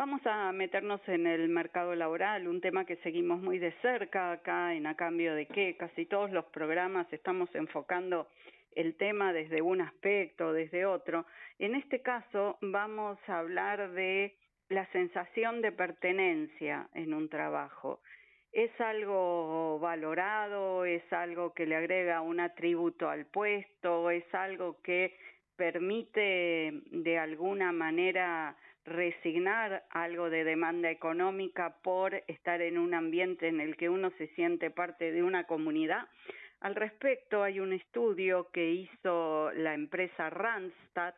Vamos a meternos en el mercado laboral, un tema que seguimos muy de cerca acá en A Cambio de Qué. Casi todos los programas estamos enfocando el tema desde un aspecto, desde otro. En este caso vamos a hablar de la sensación de pertenencia en un trabajo. ¿Es algo valorado? ¿Es algo que le agrega un atributo al puesto? ¿Es algo que permite de alguna manera resignar algo de demanda económica por estar en un ambiente en el que uno se siente parte de una comunidad? Al respecto, hay un estudio que hizo la empresa Randstad,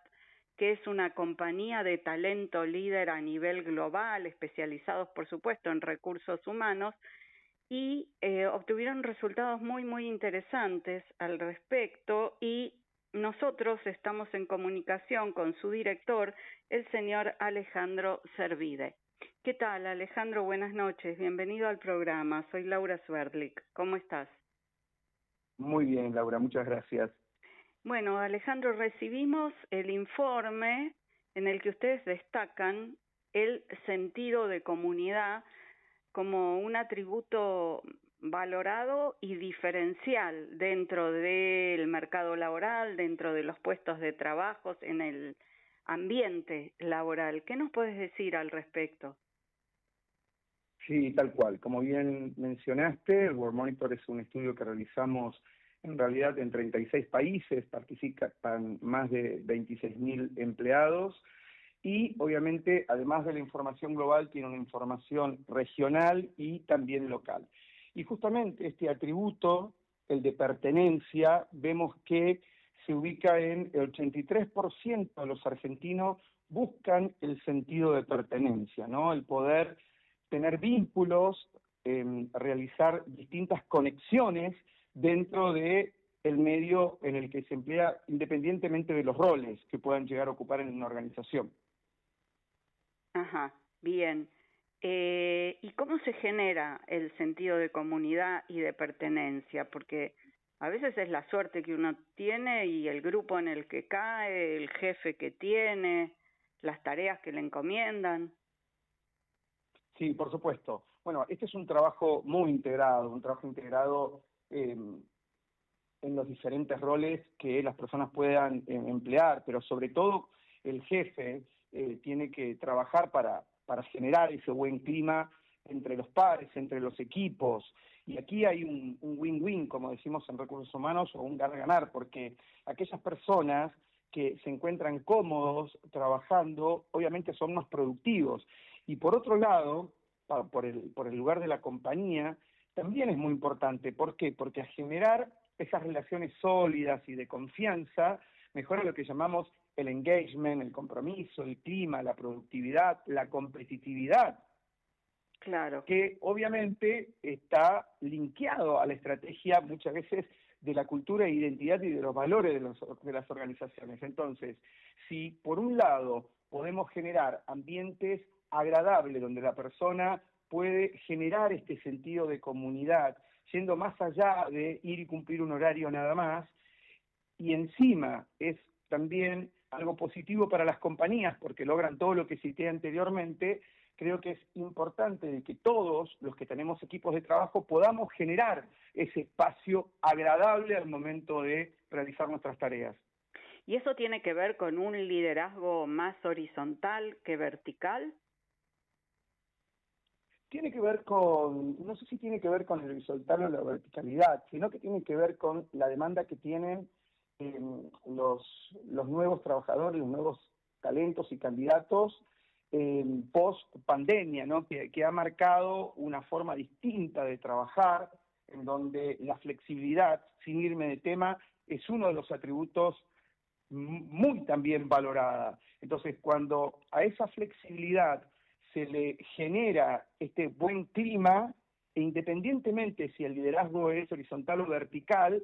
que es una compañía de talento líder a nivel global, especializados, por supuesto, en recursos humanos, y obtuvieron resultados muy interesantes al respecto, y nosotros estamos en comunicación con su director, el señor Alejandro Servide. ¿Qué tal, Alejandro? Buenas noches, bienvenido al programa. Soy Laura Swerdlik. ¿Cómo estás? Muy bien, Laura, muchas gracias. Bueno, Alejandro, recibimos el informe en el que ustedes destacan el sentido de comunidad como un atributo valorado y diferencial dentro del mercado laboral, dentro de los puestos de trabajo, en el ambiente laboral. ¿Qué nos puedes decir al respecto? Sí, tal cual. Como bien mencionaste, el World Monitor es un estudio que realizamos en realidad en 36 países, participan más de 26.000 empleados y obviamente además de la información global tiene una información regional y también local. Y justamente este atributo, el de pertenencia, vemos que se ubica en el 83% de los argentinos buscan el sentido de pertenencia, ¿no? El poder tener vínculos, realizar distintas conexiones dentro de el medio en el que se emplea, independientemente de los roles que puedan llegar a ocupar en una organización. Ajá, bien. ¿Y cómo se genera el sentido de comunidad y de pertenencia? Porque a veces es la suerte que uno tiene y el grupo en el que cae, el jefe que tiene, las tareas que le encomiendan. Sí, por supuesto. Bueno, este es un trabajo muy integrado, un trabajo integrado en los diferentes roles que las personas puedan emplear, pero sobre todo el jefe tiene que trabajar para generar ese buen clima entre los pares, entre los equipos, y aquí hay un win-win, como decimos en recursos humanos, o un ganar-ganar, porque aquellas personas que se encuentran cómodos trabajando, obviamente son más productivos, y por otro lado, por el lugar de la compañía, también es muy importante. ¿Por qué? Porque a generar esas relaciones sólidas y de confianza mejora lo que llamamos el engagement, el compromiso, el clima, la productividad, la competitividad. Claro. Que obviamente está linkeado a la estrategia muchas veces de la cultura e identidad y de los valores de las organizaciones. Entonces, si por un lado podemos generar ambientes agradables donde la persona puede generar este sentido de comunidad, yendo más allá de ir y cumplir un horario nada más, y encima es también algo positivo para las compañías porque logran todo lo que cité anteriormente, creo que es importante de que todos los que tenemos equipos de trabajo podamos generar ese espacio agradable al momento de realizar nuestras tareas. ¿Y eso tiene que ver con un liderazgo más horizontal que vertical? Tiene que ver con, no sé si tiene que ver con el horizontal o la verticalidad, sino que tiene que ver con la demanda que tienen los nuevos trabajadores, los nuevos talentos y candidatos post pandemia, ¿no? Que ha marcado una forma distinta de trabajar, en donde la flexibilidad, sin irme de tema, es uno de los atributos muy también valorada. Entonces, cuando a esa flexibilidad se le genera este buen clima, e independientemente si el liderazgo es horizontal o vertical,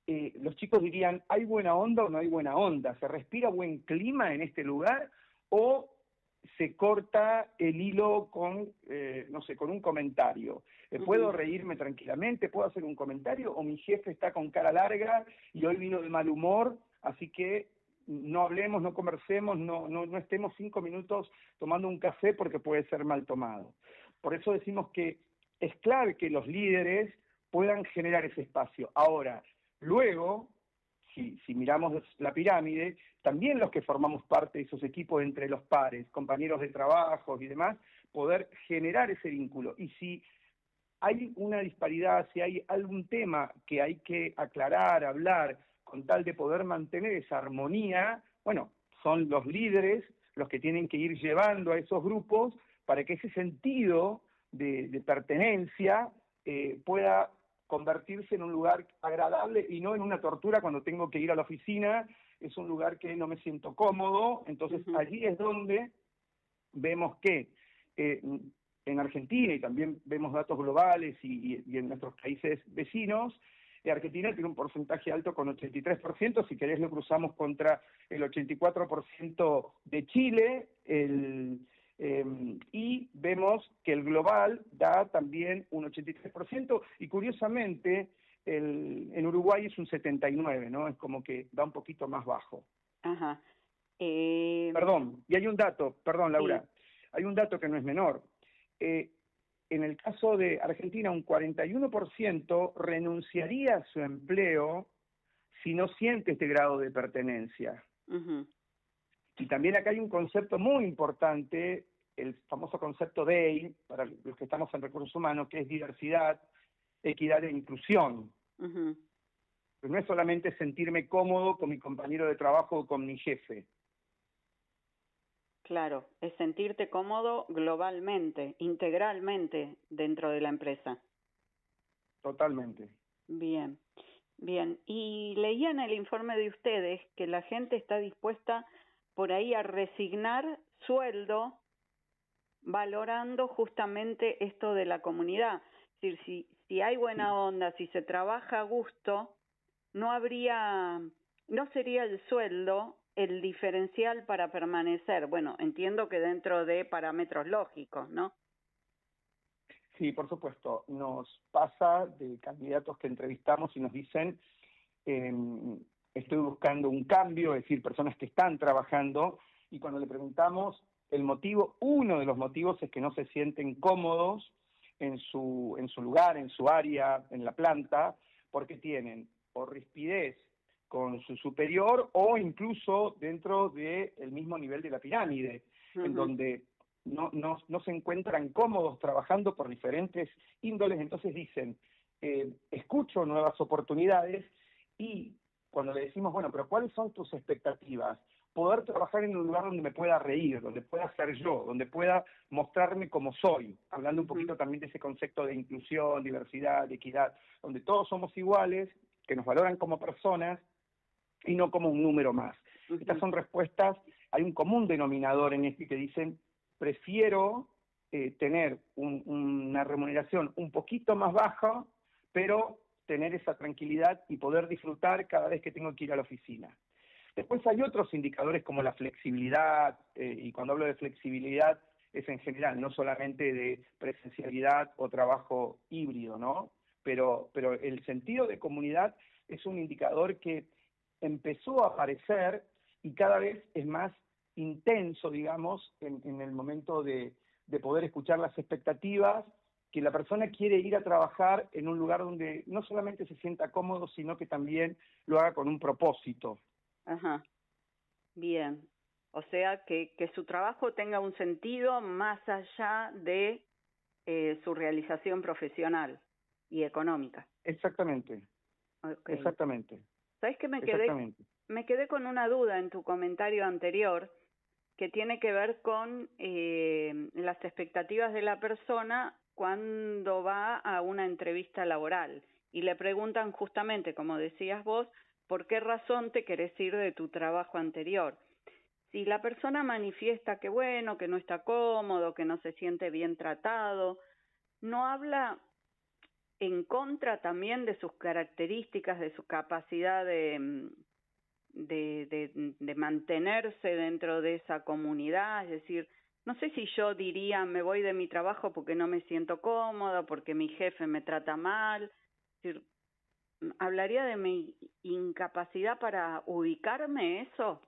los chicos dirían, ¿hay buena onda o no hay buena onda? ¿Se respira buen clima en este lugar? ¿O se corta el hilo con, no sé, con un comentario? ¿Puedo reírme tranquilamente? ¿Puedo hacer un comentario? ¿O mi jefe está con cara larga y hoy vino de mal humor, así que no hablemos, no conversemos, no estemos 5 minutos tomando un café porque puede ser mal tomado. Por eso decimos que es clave que los líderes puedan generar ese espacio. Ahora, luego, si miramos la pirámide, también los que formamos parte de esos equipos entre los pares, compañeros de trabajo y demás, poder generar ese vínculo. Y si hay una disparidad, si hay algún tema que hay que aclarar, hablar, con tal de poder mantener esa armonía, bueno, son los líderes los que tienen que ir llevando a esos grupos para que ese sentido de pertenencia pueda convertirse en un lugar agradable y no en una tortura cuando tengo que ir a la oficina, es un lugar que no me siento cómodo, entonces allí es donde vemos que en Argentina, y también vemos datos globales y en nuestros países vecinos, Argentina tiene un porcentaje alto con 83%, si querés lo cruzamos contra el 84% de Chile, y vemos que el global da también un 83%, y curiosamente en Uruguay es un 79%, ¿no? Es como que da un poquito más bajo. Ajá. Perdón, y hay un dato, perdón Laura, Sí. hay un dato que no es menor. En el caso de Argentina, un 41% renunciaría a su empleo si no siente este grado de pertenencia. Uh-huh. Y también acá hay un concepto muy importante, el famoso concepto DEI, para los que estamos en recursos humanos, que es diversidad, equidad e inclusión. Uh-huh. Pues no es solamente sentirme cómodo con mi compañero de trabajo o con mi jefe. Claro, es sentirte cómodo globalmente, integralmente dentro de la empresa. Totalmente. Bien, bien. Y leía en el informe de ustedes que la gente está dispuesta por ahí a resignar sueldo valorando justamente esto de la comunidad. Es decir, si hay buena onda, si se trabaja a gusto, no sería el sueldo el diferencial para permanecer. Bueno, entiendo que dentro de parámetros lógicos, ¿no? Sí, por supuesto. Nos pasa de candidatos que entrevistamos y nos dicen, estoy buscando un cambio, es decir, personas que están trabajando, y cuando le preguntamos el motivo, uno de los motivos es que no se sienten cómodos en su lugar, en su área, en la planta, porque tienen o rispidez con su superior o incluso dentro del mismo nivel de la pirámide, en donde no se encuentran cómodos trabajando por diferentes índoles, entonces dicen, escucho nuevas oportunidades, y cuando le decimos, bueno, pero ¿cuáles son tus expectativas? Poder trabajar en un lugar donde me pueda reír, donde pueda ser yo, donde pueda mostrarme como soy, hablando un poquito también de ese concepto de inclusión, diversidad, de equidad, donde todos somos iguales, que nos valoran como personas y no como un número más. Estas son respuestas, hay un común denominador en este que dicen, prefiero tener una remuneración un poquito más baja, pero tener esa tranquilidad y poder disfrutar cada vez que tengo que ir a la oficina. Después hay otros indicadores como la flexibilidad, y cuando hablo de flexibilidad es en general, no solamente de presencialidad o trabajo híbrido, ¿no? Pero el sentido de comunidad es un indicador que empezó a aparecer y cada vez es más intenso, digamos, en el momento de poder escuchar las expectativas, que la persona quiere ir a trabajar en un lugar donde no solamente se sienta cómodo, sino que también lo haga con un propósito. Ajá, bien. O sea, que su trabajo tenga un sentido más allá de su realización profesional y económica. Exactamente. Okay. Exactamente. ¿Sabes qué? Exactamente. Me quedé con una duda en tu comentario anterior que tiene que ver con las expectativas de la persona cuando va a una entrevista laboral y le preguntan justamente, como decías vos, ¿por qué razón te querés ir de tu trabajo anterior? Si la persona manifiesta que bueno, que no está cómodo, que no se siente bien tratado, ¿no habla en contra también de sus características, de su capacidad de mantenerse dentro de esa comunidad? Es decir, no sé si yo diría me voy de mi trabajo porque no me siento cómoda, porque mi jefe me trata mal. Es decir, ¿hablaría de mi incapacidad para ubicarme eso?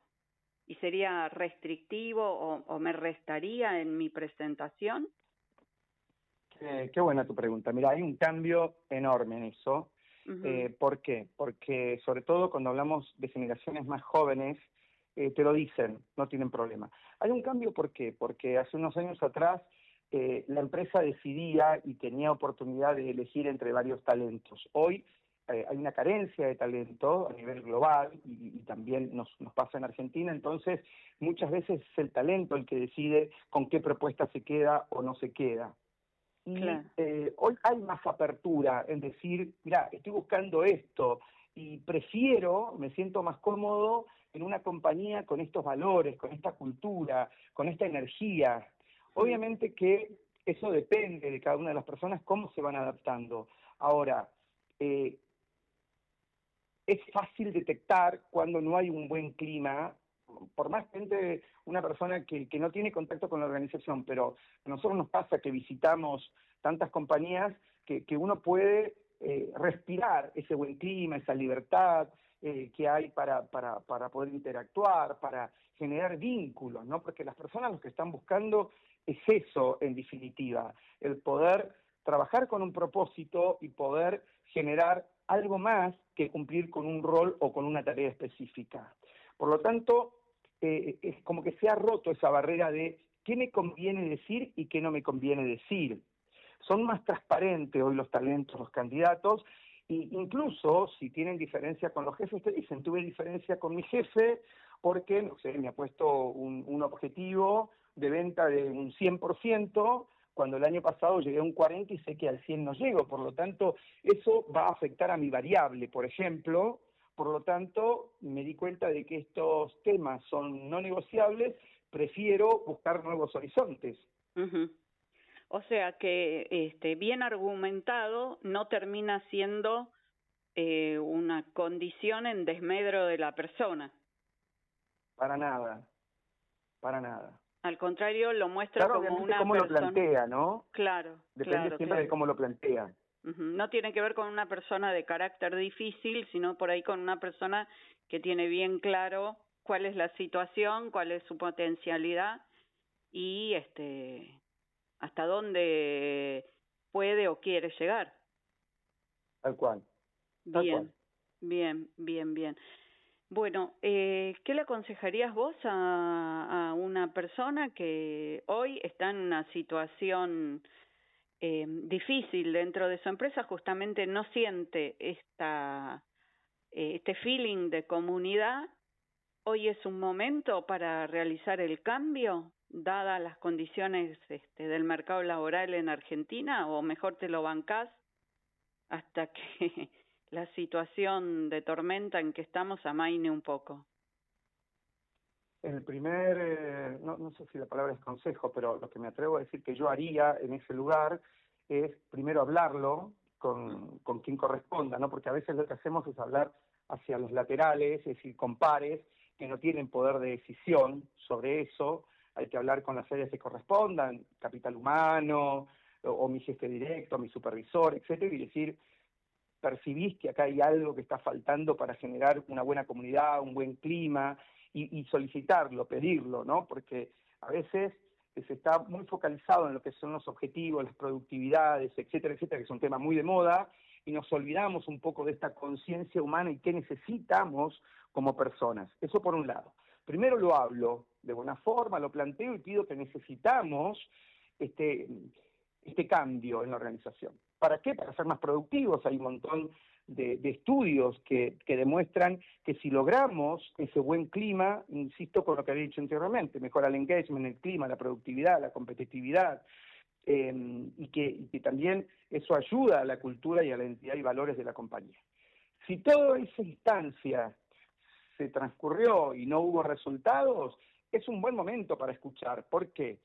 ¿Y sería restrictivo o me restaría en mi presentación? Qué buena tu pregunta. Mira, hay un cambio enorme en eso. Uh-huh. ¿Por qué? Porque sobre todo cuando hablamos de generaciones más jóvenes, te lo dicen, no tienen problema. Hay un cambio, ¿por qué? Porque hace unos años atrás la empresa decidía y tenía oportunidad de elegir entre varios talentos. Hoy hay una carencia de talento a nivel global y también nos pasa en Argentina, entonces muchas veces es el talento el que decide con qué propuesta se queda o no se queda. Y Claro. hoy hay más apertura en decir, mira, estoy buscando esto y prefiero, me siento más cómodo en una compañía con estos valores, con esta cultura, con esta energía. Mm. Obviamente que eso depende de cada una de las personas, cómo se van adaptando. Ahora, eh, es fácil detectar cuando no hay un buen clima, por más gente, una persona que no tiene contacto con la organización, pero a nosotros nos pasa que visitamos tantas compañías que uno puede respirar ese buen clima, esa libertad que hay para poder interactuar, para generar vínculos, ¿no? Porque las personas lo que están buscando es eso, en definitiva, el poder trabajar con un propósito y poder generar algo más que cumplir con un rol o con una tarea específica. Por lo tanto, es como que se ha roto esa barrera de qué me conviene decir y qué no me conviene decir. Son más transparentes hoy los talentos, los candidatos, e incluso si tienen diferencia con los jefes, te dicen, tuve diferencia con mi jefe porque, no sé, me ha puesto un objetivo de venta de un 100%, cuando el año pasado llegué a un 40 y sé que al 100 no llego, por lo tanto, eso va a afectar a mi variable, por ejemplo, por lo tanto, me di cuenta de que estos temas son no negociables, prefiero buscar nuevos horizontes. Uh-huh. O sea que bien argumentado no termina siendo una condición en desmedro de la persona. Para nada, para nada. Al contrario, lo muestra Claro, como obviamente una cómo lo persona. plantea, ¿no? Claro, Depende claro, siempre de claro. cómo lo plantea. Uh-huh. No tiene que ver con una persona de carácter difícil, sino por ahí con una persona que tiene bien claro cuál es la situación, cuál es su potencialidad y hasta dónde puede o quiere llegar. Tal cual, tal cual. Bien, bien, bien, bien. Bueno, ¿qué le aconsejarías vos a una persona que hoy está en una situación difícil dentro de su empresa, justamente no siente este feeling de comunidad? ¿Hoy es un momento para realizar el cambio, dadas las condiciones del mercado laboral en Argentina, o mejor te lo bancás hasta que la situación de tormenta en que estamos amaine un poco? El primer, no sé si la palabra es consejo, pero lo que me atrevo a decir que yo haría en ese lugar es primero hablarlo con quien corresponda, ¿no? Porque a veces lo que hacemos es hablar hacia los laterales, es decir, con pares que no tienen poder de decisión sobre eso. Hay que hablar con las áreas que correspondan, capital humano, o mi jefe directo, mi supervisor, etcétera, y decir, percibís que acá hay algo que está faltando para generar una buena comunidad, un buen clima, y solicitarlo, pedirlo, ¿no? Porque a veces se está muy focalizado en lo que son los objetivos, las productividades, etcétera, etcétera, que es un tema muy de moda, y nos olvidamos un poco de esta conciencia humana y qué necesitamos como personas. Eso por un lado. Primero lo hablo de buena forma, lo planteo y pido que necesitamos este cambio en la organización. ¿Para qué? Para ser más productivos. Hay un montón de estudios que demuestran que si logramos ese buen clima, insisto con lo que había dicho anteriormente, mejora el engagement, el clima, la productividad, la competitividad, y que también eso ayuda a la cultura y a la identidad y valores de la compañía. Si toda esa instancia se transcurrió y no hubo resultados, es un buen momento para escuchar. ¿Por qué?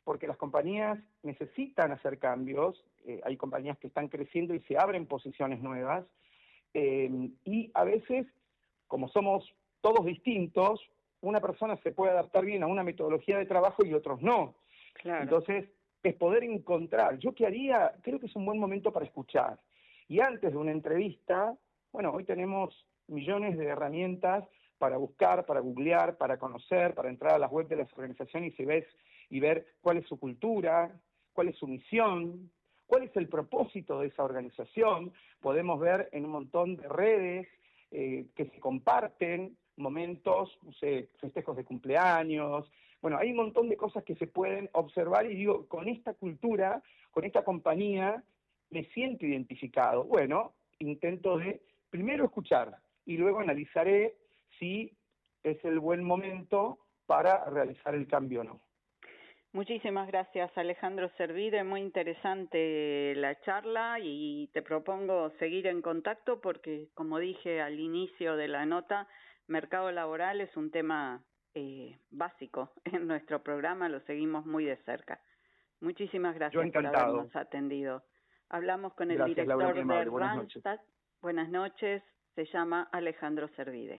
Porque las compañías necesitan hacer cambios, hay compañías que están creciendo y se abren posiciones nuevas, y a veces, como somos todos distintos, una persona se puede adaptar bien a una metodología de trabajo y otros no. Claro. Entonces, es poder encontrar. ¿Yo qué haría? Creo que es un buen momento para escuchar. Y antes de una entrevista, bueno, hoy tenemos millones de herramientas para buscar, para googlear, para conocer, para entrar a las webs de las organizaciones y ver cuál es su cultura, cuál es su misión, cuál es el propósito de esa organización. Podemos ver en un montón de redes que se comparten momentos, no sé, festejos de cumpleaños. Bueno, hay un montón de cosas que se pueden observar y digo, con esta cultura, con esta compañía, me siento identificado. Bueno, intento de primero escuchar y luego analizaré si es el buen momento para realizar el cambio o no. Muchísimas gracias, Alejandro Servide, muy interesante la charla y te propongo seguir en contacto porque, como dije al inicio de la nota, mercado laboral es un tema básico en nuestro programa, lo seguimos muy de cerca. Muchísimas Yo gracias por encantado. habernos atendido. Hablamos con el Gracias, Laura, muy director de amable. Buenas noches. Randstad. Buenas noches, se llama Alejandro Servide.